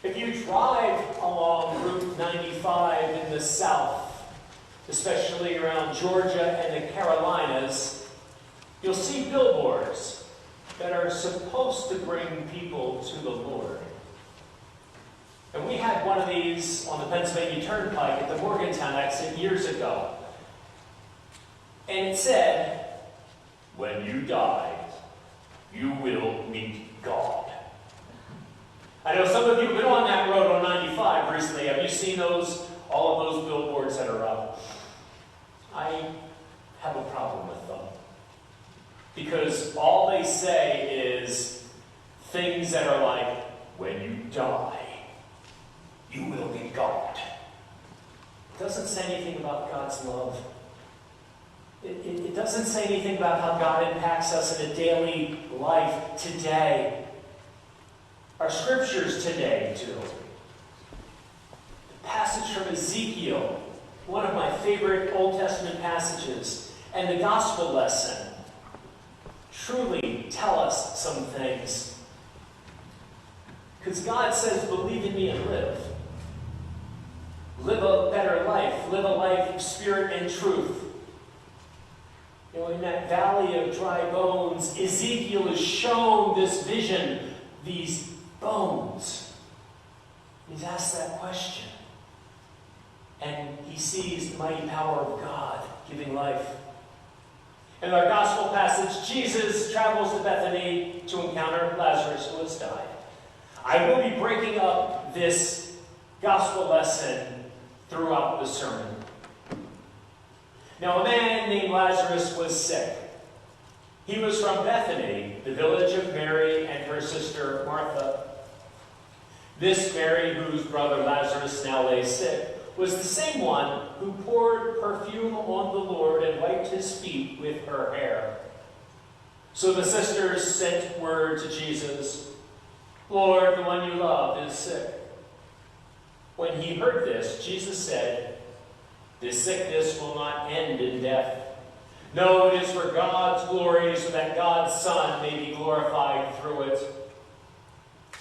If you drive along Route 95 in the south, especially around Georgia and the Carolinas, you'll see billboards that are supposed to bring people to the Lord. And we had one of these on the Pennsylvania Turnpike at the Morgantown exit years ago. And it said, "When you die, you will meet God." I know some of you have been on that road on 95 recently. Have you seen all of those billboards that are up? I have a problem with them. Because all they say is things that are like, when you die, you will meet God. It doesn't say anything about God's love. It doesn't say anything about how God impacts us in a daily life today. Our scriptures today, too. The passage from Ezekiel, one of my favorite Old Testament passages, and the gospel lesson truly tell us some things. Because God says, believe in me and live. Live a better life. Live a life of spirit and truth. You know, in that valley of dry bones, Ezekiel is shown this vision, these bones. He's asked that question. And he sees the mighty power of God giving life. In our gospel passage, Jesus travels to Bethany to encounter Lazarus who has died. I will be breaking up this gospel lesson throughout the sermon. Now, a man named Lazarus was sick. He was from Bethany, the village of Mary and her sister Martha. This Mary, whose brother Lazarus now lay sick, was the same one who poured perfume on the Lord and wiped his feet with her hair. So the sisters sent word to Jesus, "Lord, the one you love is sick." When he heard this, Jesus said, "This sickness will not end in death. No, it is for God's glory, so that God's Son may be glorified through it."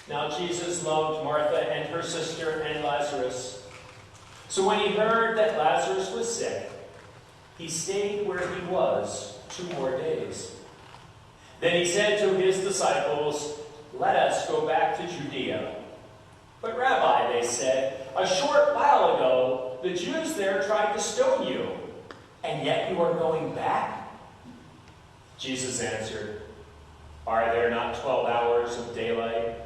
Now Jesus loved Martha and her sister and Lazarus. So when he heard that Lazarus was sick, he stayed where he was 2 more days. Then he said to his disciples, "Let us go back to Judea." "But Rabbi," they said, "a short while ago the Jews there tried to stone you, and yet you are going back?" Jesus answered, "Are there not 12 hours of daylight?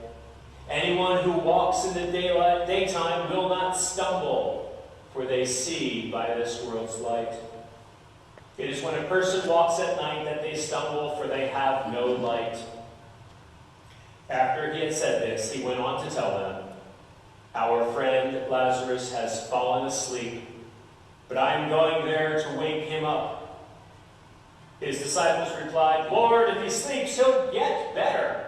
Anyone who walks in the daytime will not stumble, for they see by this world's light. It is when a person walks at night that they stumble, for they have no light." After he had said this, he went on to tell them, "Our friend Lazarus has fallen asleep, but I am going there to wake him up." His disciples replied, "Lord, if he sleeps, he'll get better."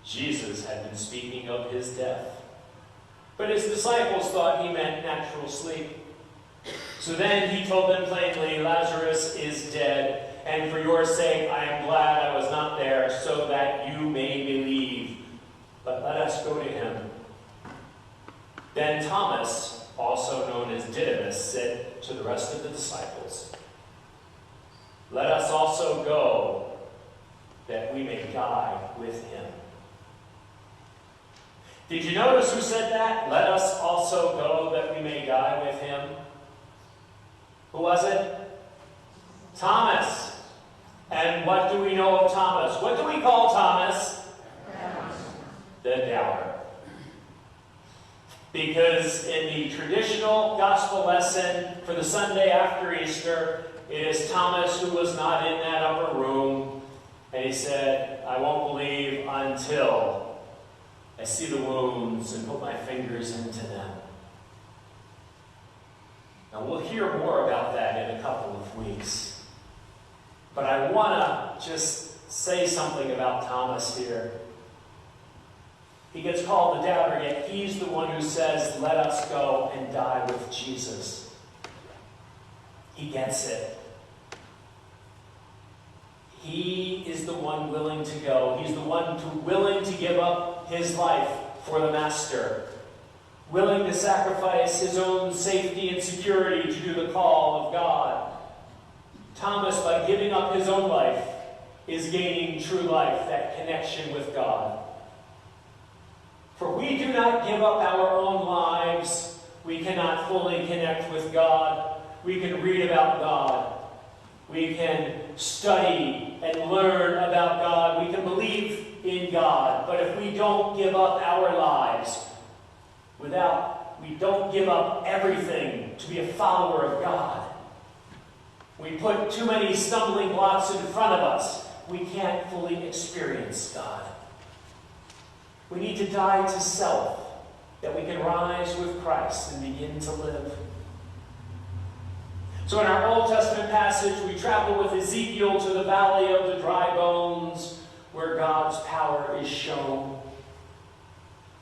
Jesus had been speaking of his death, but his disciples thought he meant natural sleep. So then he told them plainly, "Lazarus is dead, and for your sake I am glad I was not there, so that you may believe. But let us go to him." Then Thomas, also known as Didymus, said to the rest of the disciples, "Let us also go, that we may die with him." Did you notice who said that? Let us also go, that we may die with him. Who was it? Thomas. And what do we know of Thomas? What do we call Thomas? The doubter. Because in the traditional gospel lesson for the Sunday after Easter, it is Thomas who was not in that upper room, and he said, "I won't believe until I see the wounds and put my fingers into them." Now we'll hear more about that in a couple of weeks. But I want to just say something about Thomas here. He gets called the doubter, yet he's the one who says, "Let us go and die with Jesus." He gets it. He is the one willing to go. He's the one willing to give up his life for the Master, willing to sacrifice his own safety and security to do the call of God. Thomas, by giving up his own life, is gaining true life, that connection with God. For we do not give up our own lives, we cannot fully connect with God. We can read about God. We can study and learn about God. We can believe in God. But if we don't give up our lives, we don't give up everything to be a follower of God, we put too many stumbling blocks in front of us, we can't fully experience God. We need to die to self, that we can rise with Christ and begin to live. So in our Old Testament passage, we travel with Ezekiel to the valley of the dry bones, where God's power is shown.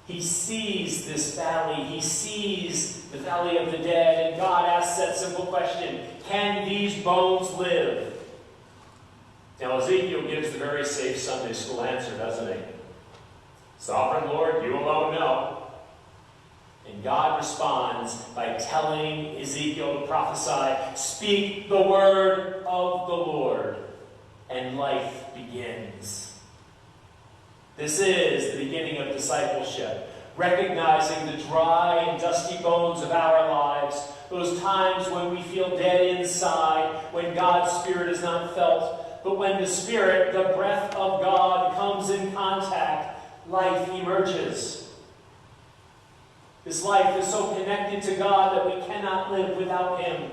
He sees this valley. He sees the valley of the dead, and God asks that simple question, can these bones live? Now Ezekiel gives the very safe Sunday school answer, doesn't he? Sovereign Lord, you alone know. And God responds by telling Ezekiel to prophesy, speak the word of the Lord, and life begins. This is the beginning of discipleship, recognizing the dry and dusty bones of our lives, those times when we feel dead inside, when God's Spirit is not felt, but when the Spirit, the breath of God, comes in contact, life emerges. This life is so connected to God that we cannot live without Him.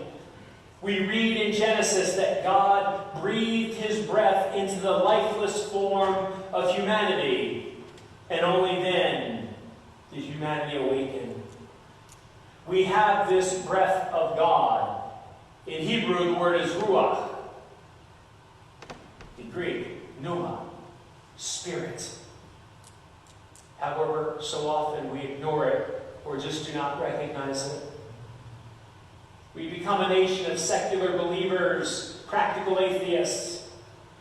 We read in Genesis that God breathed His breath into the lifeless form of humanity, and only then did humanity awaken. We have this breath of God. In Hebrew, the word is ruach. In Greek, pneuma, spirit. However, so often we ignore it or just do not recognize it. We become a nation of secular believers, practical atheists.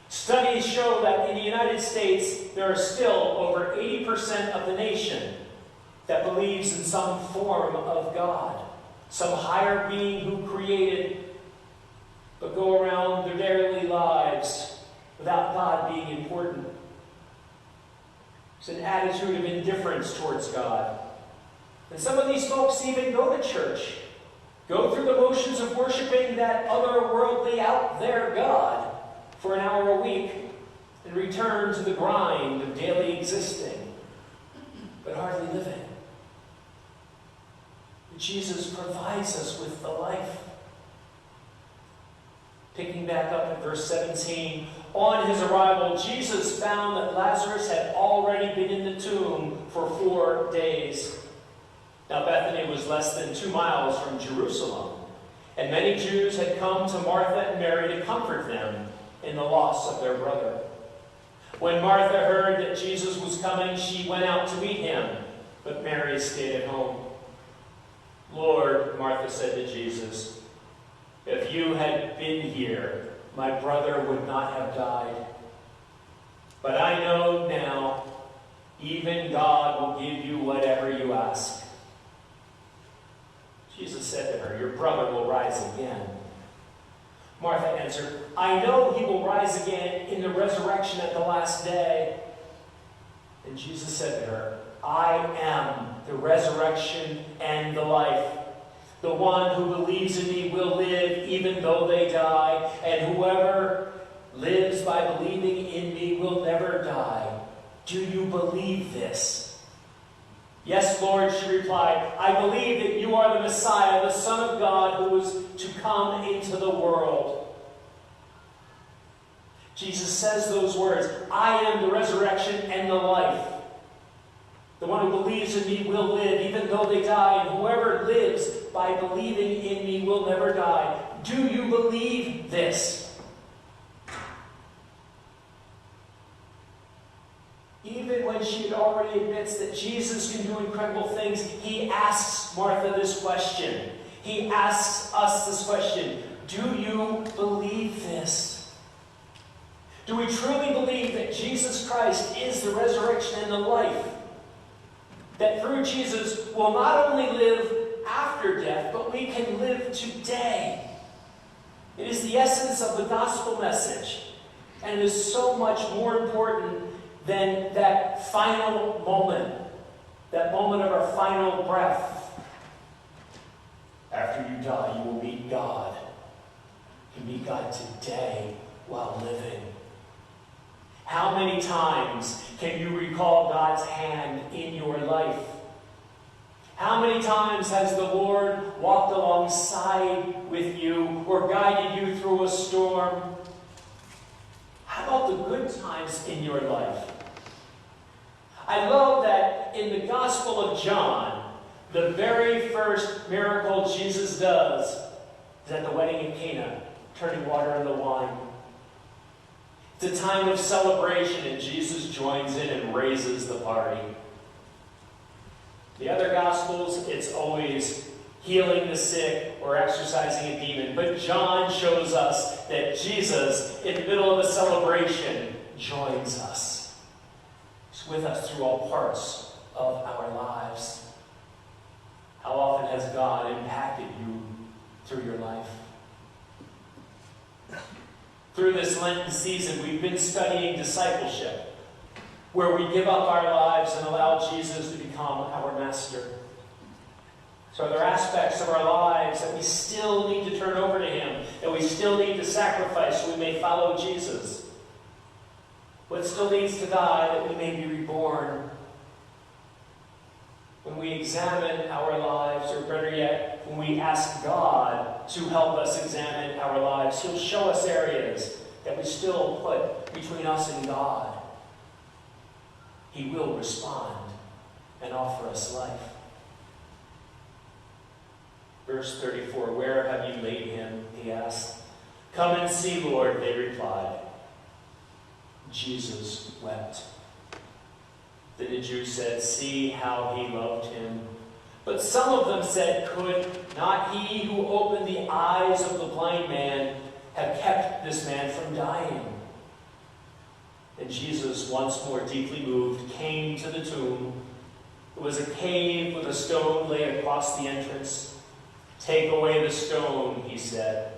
Studies show that in the United States, there are still over 80% of the nation that believes in some form of God, some higher being who created, but go around their daily lives without God being important. It's an attitude of indifference towards God. And some of these folks even go to church, go through the motions of worshiping that otherworldly out there God for an hour a week, and return to the grind of daily existing, but hardly living. Jesus provides us with the life. Picking back up at verse 17, on his arrival, Jesus found that Lazarus had already been in the tomb for 4 days. Now Bethany was less than 2 miles from Jerusalem, and many Jews had come to Martha and Mary to comfort them in the loss of their brother. When Martha heard that Jesus was coming, she went out to meet him, but Mary stayed at home. Lord, Martha said to Jesus, if you had been here, my brother would not have died. But I know now, even God will give you whatever you ask. Jesus said to her, your brother will rise again. Martha answered, I know he will rise again in the resurrection at the last day. And Jesus said to her, I am the resurrection and the life. The one who believes in me will live even though they die, and whoever lives by believing in me will never die. Do you believe this? Yes, Lord, she replied, I believe that you are the Messiah, the Son of God, who is to come into the world. Jesus says those words, I am the resurrection and the life. The one who believes in me will live even though they die, and whoever lives by believing in me will never die. Do you believe this? Even when she already admits that Jesus can do incredible things, he asks Martha this question. He asks us this question. Do you believe this? Do we truly believe that Jesus Christ is the resurrection and the life? that through Jesus we'll not only live after death, but we can live today. It is the essence of the gospel message, and it is so much more important than that final moment, that moment of our final breath. After you die, you will meet God. You meet God today while living. How many times can you recall God's hand in your life? How many times has the Lord walked alongside with you or guided you through a storm? How about the good times in your life? I love that in the Gospel of John, the very first miracle Jesus does is at the wedding in Cana, turning water into wine. It's a time of celebration, and Jesus joins in and raises the party. The other Gospels, it's always healing the sick or exorcising a demon. But John shows us that Jesus, in the middle of a celebration, joins us. He's with us through all parts of our lives. How often has God impacted you through your life? Through this Lenten season, we've been studying discipleship, where we give up our lives and allow Jesus to become our master. So are there aspects of our lives that we still need to turn over to Him, that we still need to sacrifice so we may follow Jesus? What still needs to die that we may be reborn? When we examine our lives, or better yet, when we ask God to help us examine our lives, He'll show us areas that we still put between us and God. He will respond and offer us life. Verse 34, "Where have you laid him?" he asked. "Come and see, Lord," they replied. Jesus wept. Then the Jews said, "See how he loved him." But some of them said, "Could not he who opened the eyes of the blind man have kept this man from dying?" And Jesus, once more deeply moved, came to the tomb. It was a cave with a stone laid across the entrance. "Take away the stone," he said.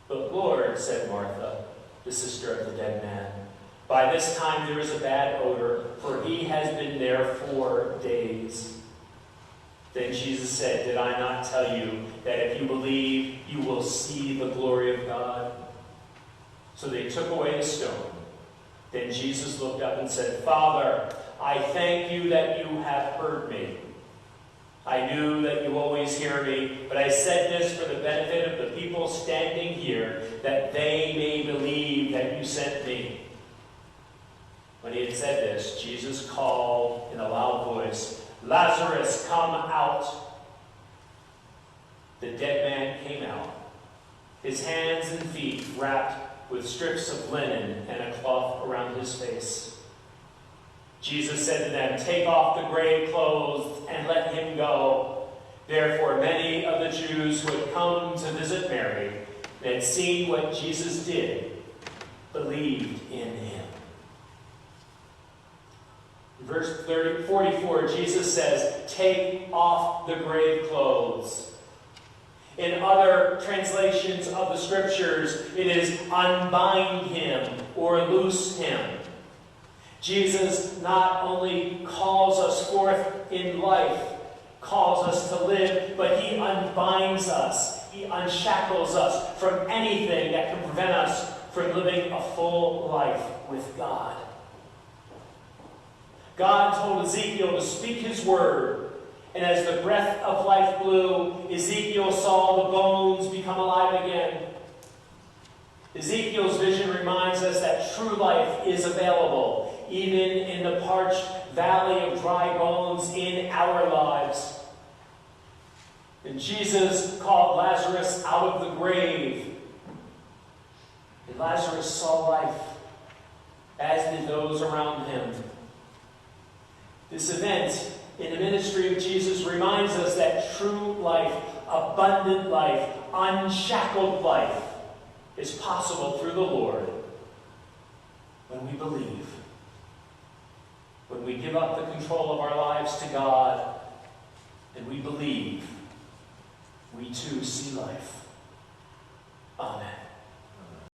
"But Lord," said Martha, the sister of the dead man, "by this time there is a bad odor, for he has been there 4 days." Then Jesus said, "Did I not tell you that if you believe, you will see the glory of God?" So they took away the stone. Then Jesus looked up and said, "Father, I thank you that you have heard me. I knew that you always hear me, but I said this for the benefit of the people standing here, that they may believe that you sent me." When he had said this, Jesus called in a loud voice, "Lazarus, come out." The dead man came out, his hands and feet wrapped with strips of linen and a cloth around his face. Jesus said to them, "Take off the grave clothes and let him go." Therefore many of the Jews who had come to visit Mary and had seen what Jesus did believed in him. In verse 44, Jesus says, "Take off the grave clothes." In other translations of the Scriptures, it is "unbind him" or "loose him." Jesus not only calls us forth in life, calls us to live, but he unbinds us. He unshackles us from anything that can prevent us from living a full life with God. God told Ezekiel to speak his word, and as the breath of life blew, Ezekiel saw the bones become alive again. Ezekiel's vision reminds us that true life is available, even in the parched valley of dry bones in our lives. And Jesus called Lazarus out of the grave. And Lazarus saw life, as did those around him. This event in the ministry of Jesus reminds us that true life, abundant life, unshackled life is possible through the Lord when we believe. when we give up the control of our lives to God and we believe, we too see life.